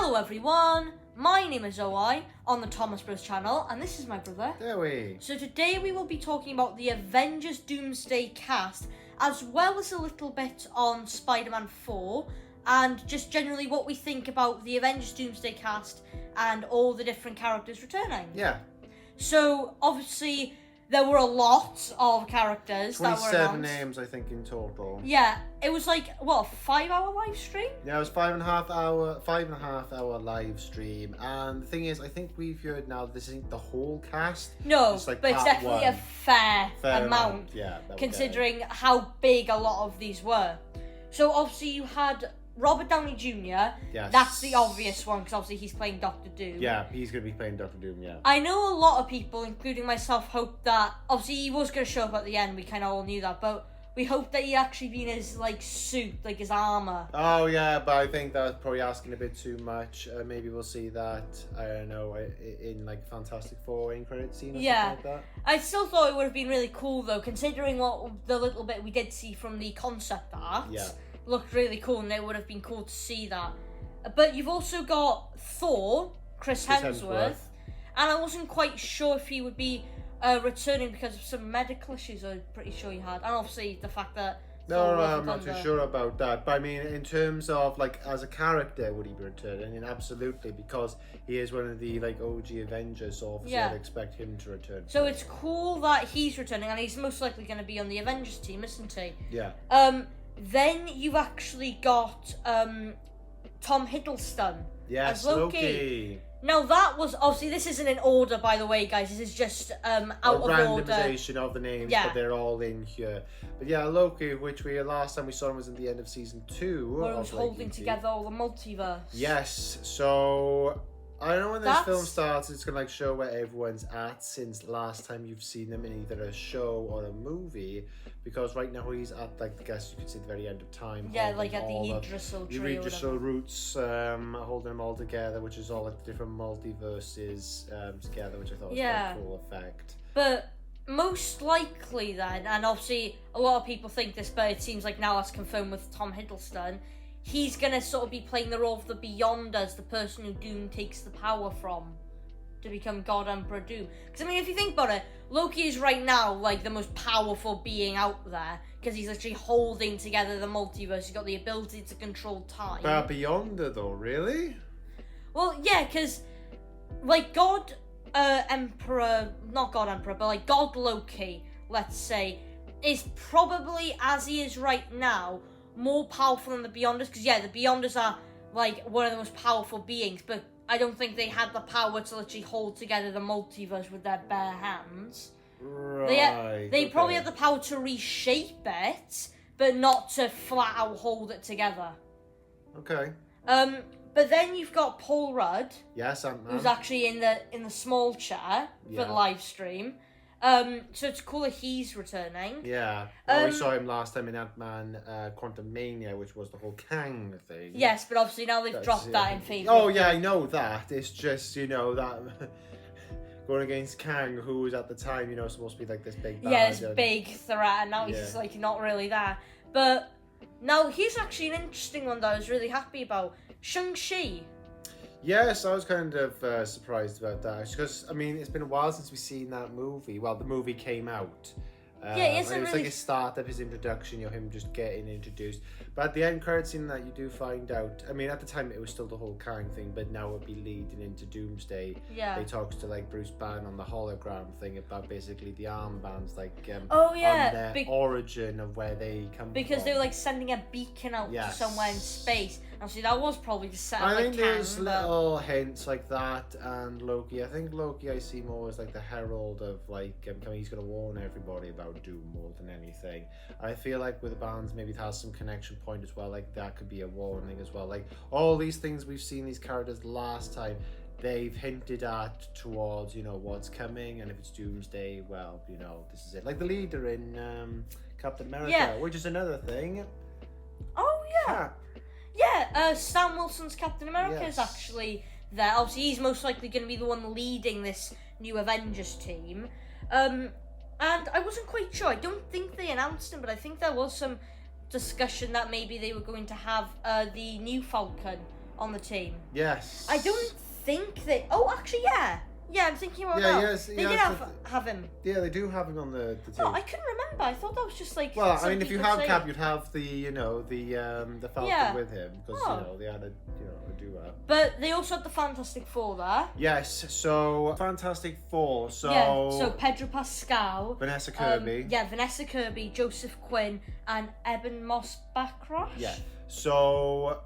Hello everyone, my name is Oi on the Thomas Bros channel, and this is my brother. Dewey. So today we will be talking about the Avengers Doomsday cast, as well as a little bit on Spider-Man 4, and just generally what we think about the Avengers Doomsday cast and all the different characters returning. Yeah. So obviously there were a lot of characters that were 27 announced. names, I think, in total. Yeah, it was like, what, a 5-hour live stream? Yeah, it was 5.5 hour live stream. And the thing is, I think we've heard now this isn't the whole cast. No, it's like but it's part definitely one. a fair amount. Yeah, considering how big a lot of these were. So obviously you had Robert Downey Jr. Yes. That's the obvious one, because obviously he's playing Doctor Doom. Yeah, he's going to be playing Doctor Doom, yeah. I know a lot of people, including myself, hoped that, obviously he was going to show up at the end, we kind of all knew that, but we hoped that he'd actually be in his, like, suit, like his armour. Oh, yeah, but I think that's probably asking a bit too much. Maybe we'll see that, I don't know, in, like, Fantastic Four in credit scene or something like that. I still thought it would have been really cool, though, considering what the little bit we did see from the concept art. Yeah. Looked really cool, and it would have been cool to see that. But you've also got Thor, Chris Hemsworth, and I wasn't quite sure if he would be returning because of some medical issues I'm pretty sure he had, and obviously the fact that No, I'm not too sure about that. But I mean, in terms of, like, as a character, would he be returning? And absolutely, because he is one of the, like, OG Avengers, so obviously I'd expect him to return. So it's cool that he's returning, and he's most likely going to be on the Avengers team, isn't he? Yeah. Then you've actually got Tom Hiddleston as Loki. Now that was, obviously this isn't in order, by the way, guys, this is just out of order. Randomization of the names, but they're all in here. But yeah, Loki, which last time we saw him was in the end of season 2. Where he was holding together all the multiverse. Yes, so I don't know when this film starts, it's gonna, like, show where everyone's at since last time you've seen them in either a show or a movie, because right now he's at, like, I guess you could say the very end of time. Yeah, like at the Yggdrasil tree. The Yggdrasil roots, holding them all together, which is all, like, the different multiverses together, which I thought was a cool effect. But most likely then, and obviously a lot of people think this, but it seems like now that's confirmed with Tom Hiddleston, he's going to sort of be playing the role of the Beyonders, the person who Doom takes the power from to become God Emperor Doom. Because, I mean, if you think about it, Loki is right now, like, the most powerful being out there, because he's literally holding together the multiverse. He's got the ability to control time. But Beyonder, though, really? Well, yeah, because, like, God Emperor, not God Emperor, but, like, God Loki, let's say, is probably, as he is right now, more powerful than the Beyonders, because the Beyonders are, like, one of the most powerful beings, but I don't think they had the power to literally hold together the multiverse with their bare hands. Right. They probably have the power to reshape it, but not to flat out hold it together. Okay. But then you've got Paul Rudd. Yes, Ant-Man. Who's actually in the small chair for the live stream. So it's cool that he's returning. Yeah. Well, we saw him last time in Ant-Man Quantumania, which was the whole Kang thing. Yes, but obviously now they've dropped that in favour. Oh, yeah, I know that. It's just, that going against Kang, who was at the time, supposed to be, like, this big bad. Yeah, this big threat, and now he's, like, not really there. But now he's actually an interesting one that I was really happy about. Shang-Chi. Yes, I was kind of surprised about that, because, I mean, it's been a while since we've seen that movie. Well, the movie came out. It was like a start of his introduction, him just getting introduced. But at the end credit scene that you do find out, I mean, at the time it was still the whole Kang thing, but now it'll be leading into Doomsday. Yeah. They talks to, like, Bruce Banner on the hologram thing about basically the armbands, like, on their origin of where they come from. Because they were, like, sending a beacon out to somewhere in space. Obviously, that was probably to set up, I think there's Kang, little hints like that, and Loki. I think Loki I see more as, like, the herald of, like, he's going to warn everybody about Doom more than anything. I feel like with the bands, maybe it has some connection point as well, like that could be a warning as well. Like, all these things we've seen these characters last time, they've hinted at towards, what's coming, and if it's Doomsday, well, this is it. Like the leader in Captain America, which is another thing. Oh, yeah. Yeah, Sam Wilson's Captain America is actually there. Obviously, he's most likely going to be the one leading this new Avengers team. And I wasn't quite sure. I don't think they announced him, but I think there was some discussion that maybe they were going to have the new Falcon on the team. Yes. I don't think they. Oh, actually, yeah. Yeah, I'm thinking about that. Yes, they did have him. Yeah, they do have him on the team. Oh, I couldn't remember. I thought that was just like. Well, I mean, if you have Cap, saying. you'd have the the Falcon Yeah. with him because Oh. they had a duo. But they also had the Fantastic Four there. Yes, so Fantastic Four. So So Pedro Pascal, Vanessa Kirby. Vanessa Kirby, Joseph Quinn, and Eben Moss Backrash. Yeah. So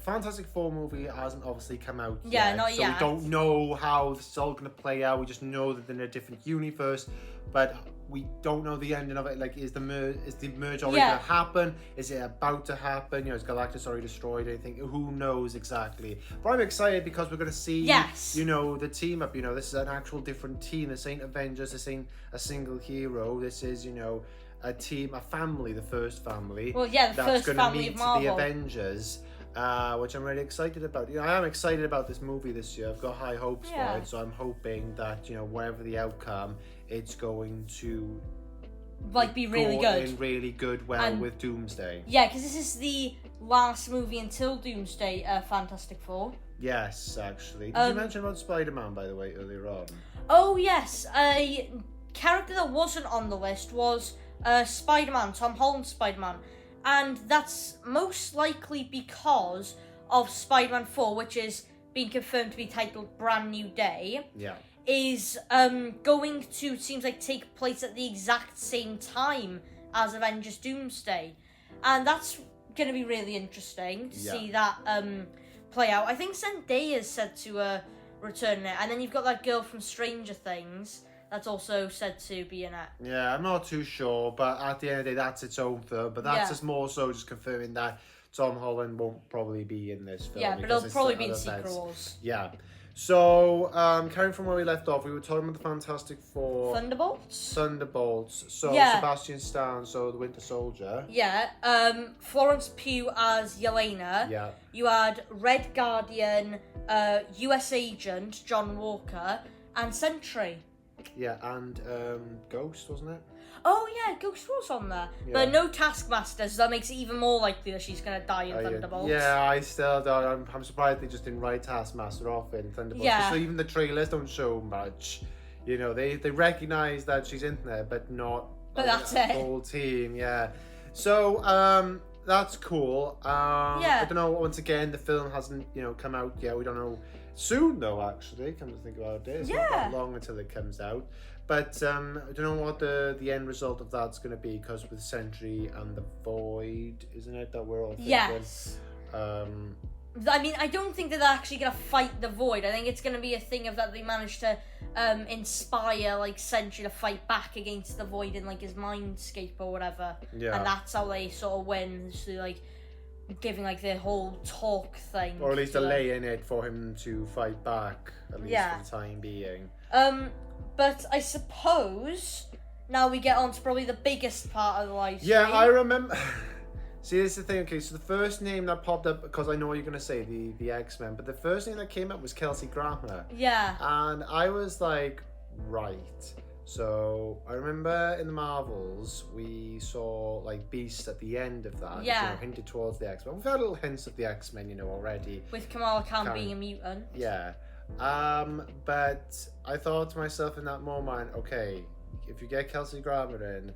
Fantastic Four movie hasn't obviously come out yet. not so yet. we don't know how this is all going to play out. We just know that they're in a different universe, but we don't know the ending of it. Like, is the merge already going to happen? Is it about to happen? Is Galactus already destroyed anything? Who knows exactly? But I'm excited because we're going to see, the team up. This is an actual different team. This ain't Avengers. This ain't a single hero. This is, a team, a family, the first family. Well, yeah, the first family of Marvel. The Avengers. Which I'm really excited about. I am excited about this movie this year. I've got high hopes for it, so I'm hoping that whatever the outcome, it's going to be really good. In really good with Doomsday. Yeah, because this is the last movie until Doomsday. Fantastic Four. Yes, actually. Did you mention about Spider-Man, by the way, earlier on? Oh yes, a character that wasn't on the list was Spider-Man, Tom Holland's Spider-Man. And that's most likely because of Spider-Man 4, which is being confirmed to be titled Brand New Day. Yeah. Is going to, seems like, take place at the exact same time as Avengers Doomsday. And that's going to be really interesting to see that play out. I think Zendaya is said to return in it. And then you've got that girl from Stranger Things that's also said to be in it. Yeah, I'm not too sure, but at the end of the day, that's its own film. But that's just more so just confirming that Tom Holland won't probably be in this film. Yeah, but it'll probably be in Secret Wars. Yeah. So, carrying from where we left off, we were talking about the Fantastic Four. Thunderbolts. So, Sebastian Stan, so the Winter Soldier. Yeah. Florence Pugh as Yelena. Yeah. You had Red Guardian, US Agent, John Walker, and Sentry. Yeah, and Ghost, wasn't it? Oh yeah, Ghost was on there. Yeah. But no Taskmaster, so that makes it even more likely that she's going to die in Thunderbolts. Yeah, I still don't. I'm surprised they just didn't write Taskmaster off in Thunderbolts. Yeah. So even the trailers don't show much. They recognise that she's in there, but not that's the it. whole team, yeah. So, that's cool. I don't know, once again, the film hasn't, come out yet. We don't know. Soon, though, actually, come to think about it. It's not that long until it comes out. But I don't know what the end result of that's going to be, because with Sentry and the Void, isn't it, that we're all thinking? Yes. I mean, I don't think that they're actually going to fight the Void. I think it's going to be a thing of that they managed to inspire, Sentry to fight back against the Void in, his mindscape or whatever. Yeah. And that's how they sort of win, so, giving their whole talk thing. Or at least delaying it for him to fight back, at least for the time being. But I suppose now we get on to probably the biggest part of the live stream. Yeah, I remember. See, this is the thing. Okay, so the first name that popped up, because I know what you're going to say, the X-Men, but the first name that came up was Kelsey Grammer. Yeah. And I was like, right. So I remember in the Marvels we saw Beast at the end of that. Yeah. Hinted towards the X-Men. We've had little hints of the X-Men, already. With Kamala Khan being a mutant. Yeah. But I thought to myself in that moment, okay, if you get Kelsey Grammer in,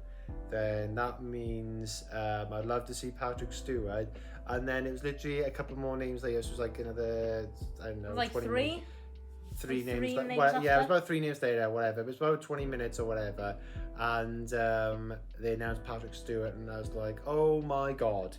then that means I'd love to see Patrick Stewart. And then it was literally a couple more names later. So it was another, I don't know, 20 three? Minutes. Three names. names Yeah, it was after? about 3 names later, whatever. It was about 20 minutes or whatever. And they announced Patrick Stewart, and I was like, oh my God.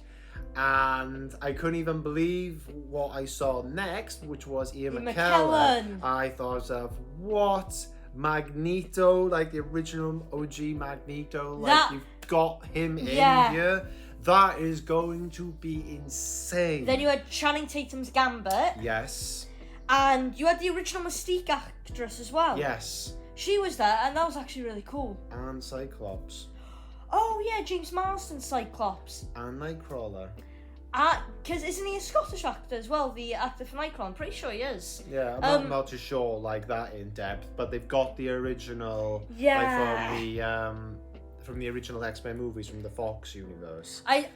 And I couldn't even believe what I saw next, which was Ian McKellen. I thought to myself, what? Magneto, the original OG Magneto, you've got him in here. That is going to be insane. Then you had Channing Tatum's Gambit. Yes. And you had the original Mystique actress as well. Yes. She was there, and that was actually really cool. And Cyclops. Oh yeah, James Marsden Cyclops. And Nightcrawler. Because isn't he a Scottish actor as well, the actor for Nightcrawler? I'm pretty sure he is. Yeah, I'm not too sure that in depth, but they've got the original, from the original X-Men movies from the Fox universe. I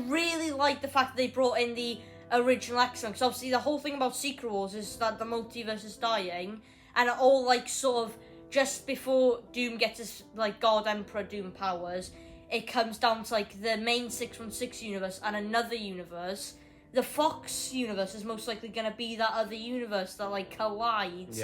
really like the fact that they brought in the original X-Men, because obviously the whole thing about Secret Wars is that the multiverse is dying, and it all, like, sort of, just before Doom gets his, like, God Emperor Doom powers, it comes down to, like, the main 616 universe and another universe. The Fox universe is most likely going to be that other universe that, like, collides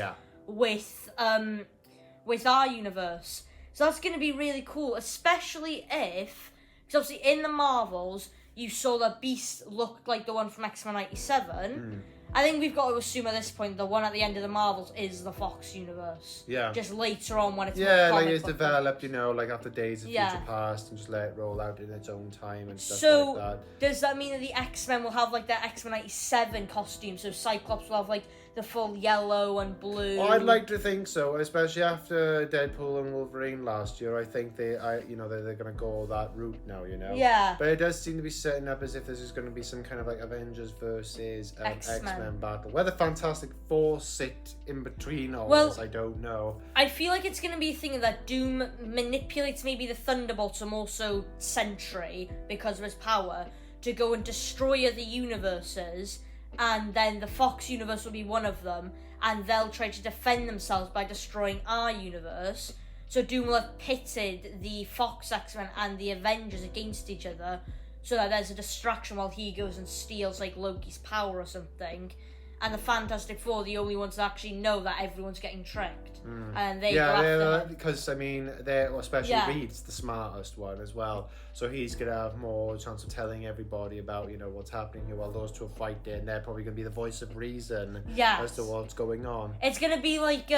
with our universe. So that's going to be really cool, especially if, because obviously in the Marvels, you saw that Beast looked like the one from X-Men 97. I think we've got to assume at this point the one at the end of the Marvels is the Fox universe. Yeah. Just later on when it's yeah, more like it's comic developed, you know, like after Days of Yeah. Future Past, and just let it roll out in its own time and stuff So, like that. does that mean that the X-Men will have, like, their X-Men 97 costumes? So Cyclops will have, like, the full yellow and blue. Well, I'd like to think so, especially after Deadpool and Wolverine last year. I think they're going to go that route now, you know. Yeah. But it does seem to be setting up as if this is going to be some kind of like Avengers versus X-Men battle. Where the Fantastic Four sit in between all this, I don't know. I feel like it's going to be a thing that Doom manipulates maybe the Thunderbolts and also Sentry because of his power to go and destroy other universes, and then the Fox universe will be one of them, and they'll try to defend themselves by destroying our universe. So Doom will have pitted the Fox X-Men and the Avengers against each other, so that there's a distraction while he goes and steals, like, Loki's power or something. And the Fantastic Four are the only ones that actually know that everyone's getting tricked. And they go after him. Because, I mean, especially Reed's the smartest one as well. So he's going to have more chance of telling everybody about, you know, what's happening here while those two are fighting. And they're probably going to be the voice of reason as to what's going on. It's going to be like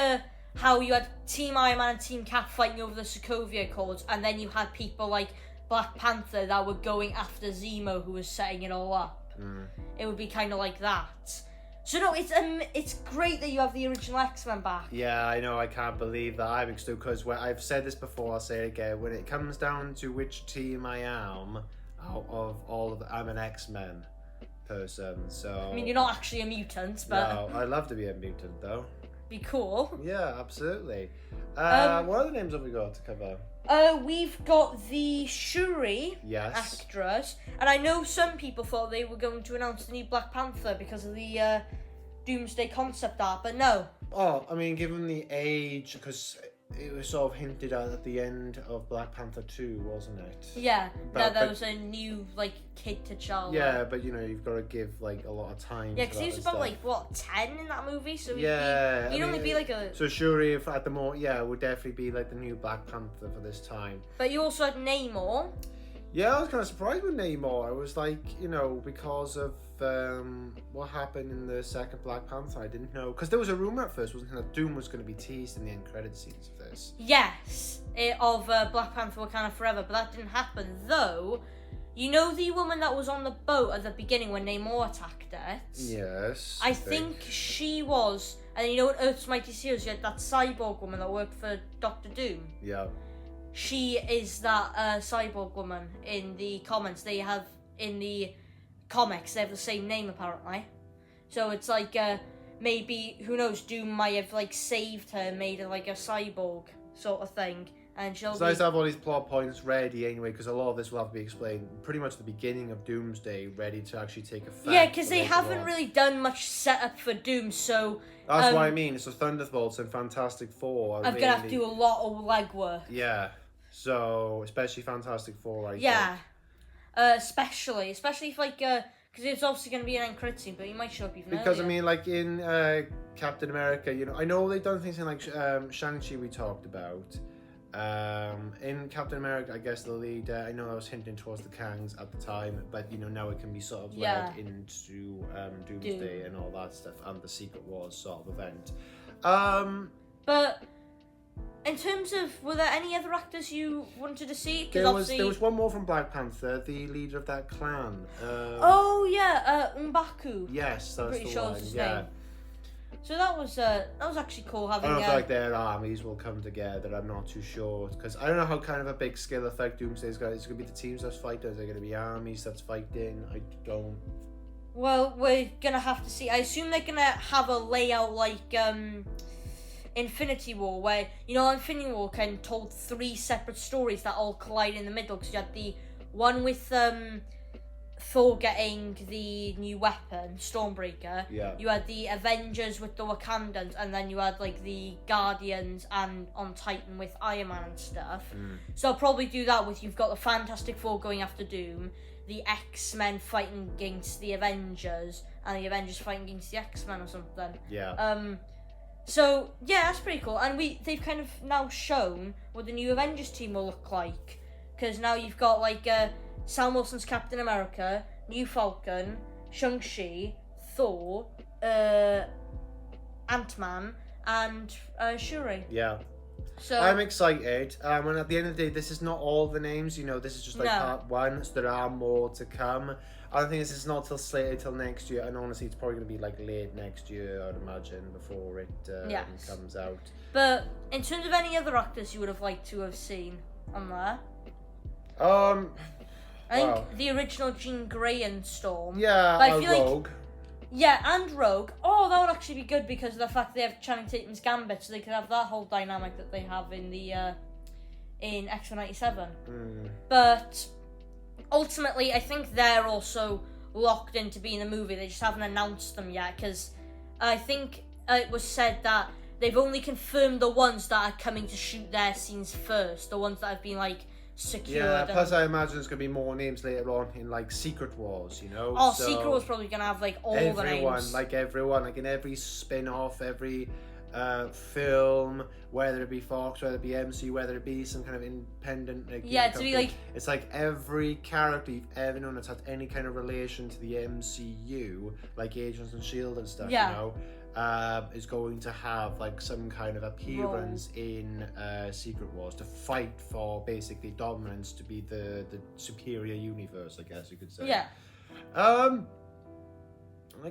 how you had Team Iron Man and Team Cap fighting over the Sokovia Accords, and then you had people like Black Panther that were going after Zemo, who was setting it all up. It would be kind of like that. So no, it's great that you have the original X-Men back. Yeah, I know. I can't believe that. I'm excited because I've said this before. I'll say it again. When it comes down to which team I am, out of all of I'm an X-Men person. So I mean, you're not actually a mutant, but no, I'd love to be a mutant though. Be cool. Yeah, absolutely. What other names have we got to cover? We've got the Shuri actress, and I know some people thought they were going to announce the new Black Panther because of the Doomsday concept art, but no. Oh, I mean, given the age, because it was sort of hinted at the end of Black Panther 2, wasn't it? Yeah, that was a new, like, kid T'Challa. Yeah, but, you know, you've got to give, like, a lot of time. Yeah, because he was about, like, what, 10 in that movie? So he'd only be, like, a... So Shuri, at the moment, would definitely be, like, the new Black Panther for this time. But you also had Namor. Yeah, I was kind of surprised with Namor. I was like, you know, because of what happened in the second Black Panther, I didn't know. Because there was a rumor at first, wasn't it, that Doom was going to be teased in the end credit scenes of this. Yes, of Black Panther Wakanda Forever, but that didn't happen. Though, you know the woman that was on the boat at the beginning when Namor attacked it? Yes. I think she was, and you know in Earth's Mightiest Heroes, you had that cyborg woman that worked for Doctor Doom? Yeah. She is that cyborg woman in the comments. They have, in the comics, they have the same name apparently. So it's like, maybe, who knows, Doom might have like saved her, made her like a cyborg sort of thing. And she'll It's nice to have all these plot points ready anyway, because a lot of this will have to be explained pretty much at the beginning of Doomsday, ready to actually take effect. Yeah, because they haven't really done much setup for Doom, so... That's what I mean. So Thunderbolts and Fantastic Four are I'm going to have to do a lot of legwork. Yeah. So, especially Fantastic Four, I think. Especially if, like, because it's obviously going to be an end credit scene, but he might show up even Because, earlier. I mean, like, in Captain America, you know, I know they've done things in, like, Shang-Chi we talked about. In Captain America, I guess the lead, I know I was hinting towards the Kangs at the time, but, you know, now it can be sort of led into Doomsday and all that stuff, and the Secret Wars sort of event. But... in terms of, were there any other actors you wanted to see? There was one more from Black Panther, the leader of that clan. M'Baku. Yes, that's pretty the sure one. that's his Yeah. name. So that was actually cool having. I don't know if like their armies will come together. I'm not too sure because I don't know how kind of a big scale effect Doomsday's got. Is it going to be the teams that's fighting? Is it going to be armies that's fighting? I don't. Well, we're gonna have to see. I assume they're gonna have a layout like Infinity War, where, you know, Infinity War kind of told 3 separate stories that all collide in the middle, because you had the one with Thor getting the new weapon, Stormbreaker. Yeah. You had the Avengers with the Wakandans, and then you had like the Guardians and on Titan with Iron Man and stuff. So I'll probably do that with you've got the Fantastic Four going after Doom, the X-Men fighting against the Avengers, and the Avengers fighting against the X-Men or something. Yeah. So yeah, that's pretty cool. And they've kind of now shown what the new Avengers team will look like, because now you've got like Sam Wilson's Captain America, New Falcon, Shang-Chi, Thor, Ant-Man, and Shuri. Yeah. So I'm excited. And at the end of the day, this is not all the names. You know, this is just like part one. So there are more to come. I don't think this is not slated till next year. And honestly, it's probably going to be like late next year, I'd imagine, before it comes out. But in terms of any other actors you would have liked to have seen on there, I think the original Jean Grey and Storm. Yeah, but I feel Rogue. Yeah, and Rogue. Oh, that would actually be good because of the fact they have Channing Tatum's Gambit, so they could have that whole dynamic that they have in the in X-Men '97. But ultimately, I think they're also locked into being a movie. They just haven't announced them yet because I think it was said that they've only confirmed the ones that are coming to shoot their scenes first, the ones that have been like secured. Yeah, plus I imagine there's going to be more names later on in like Secret Wars, you know? Oh, so Secret Wars probably going to have like all the names. Everyone, like in every spin-off, every film, whether it be Fox, whether it be MC, whether it be some kind of independent like, to be like... It's like every character you've ever known that's had any kind of relation to the MCU, like Agents and S.H.I.E.L.D. and stuff, you know? Is going to have like some kind of appearance in Secret Wars to fight for basically dominance, to be the superior universe, I guess you could say. Yeah. I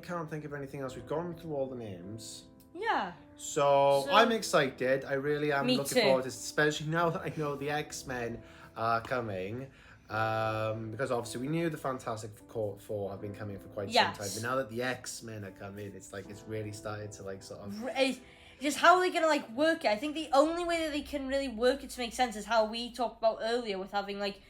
can't think of anything else. We've gone through all the names. Yeah. So I'm excited. I really am looking forward to this, especially now that I know the X-Men are coming. Because obviously we knew the Fantastic Four have been coming for quite some time, but now that the X-Men are coming, it's like it's really started to like sort of just how are they gonna like work it? I think the only way that they can really work it to make sense is how we talked about earlier with having like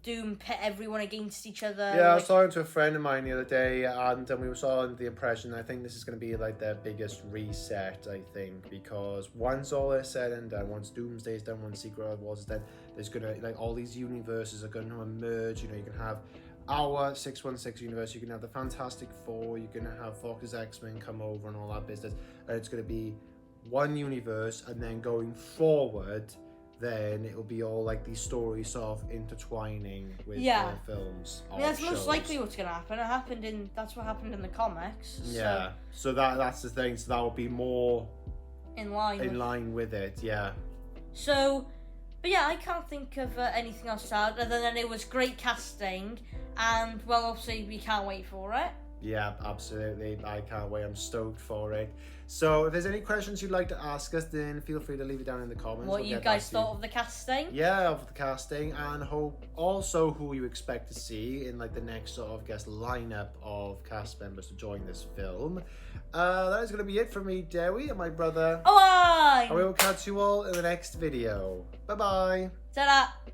Doom pit everyone against each other. Yeah, I was talking to a friend of mine the other day, and we were all under the impression, I think this is going to be like their biggest reset, I think, because once all is said and done, once Doomsday is done, once Secret Wars is done, there's going to, like, all these universes are going to emerge. You know, you can have our 616 universe, you can have the Fantastic Four, you can have Fox's X-Men come over and all that business, and it's going to be one universe, and then going forward, then it'll be all like these stories sort of intertwining with the films. I mean, that's most likely what's going to happen. That's what happened in the comics. Yeah. So that's the thing. So that will be more in line with it. Yeah. So, but yeah, I can't think of anything else to add other than it was great casting, and well, obviously we can't wait for it. Yeah, absolutely. I can't wait. I'm stoked for it. So if there's any questions you'd like to ask us, then feel free to leave it down in the comments. What you guys thought of the casting? Yeah, of the casting, and also who you expect to see in like the next sort of lineup of cast members to join this film. That is going to be it for me, Dewi, and my brother. Oh, and we will catch you all in the next video. Bye bye. Ta-da.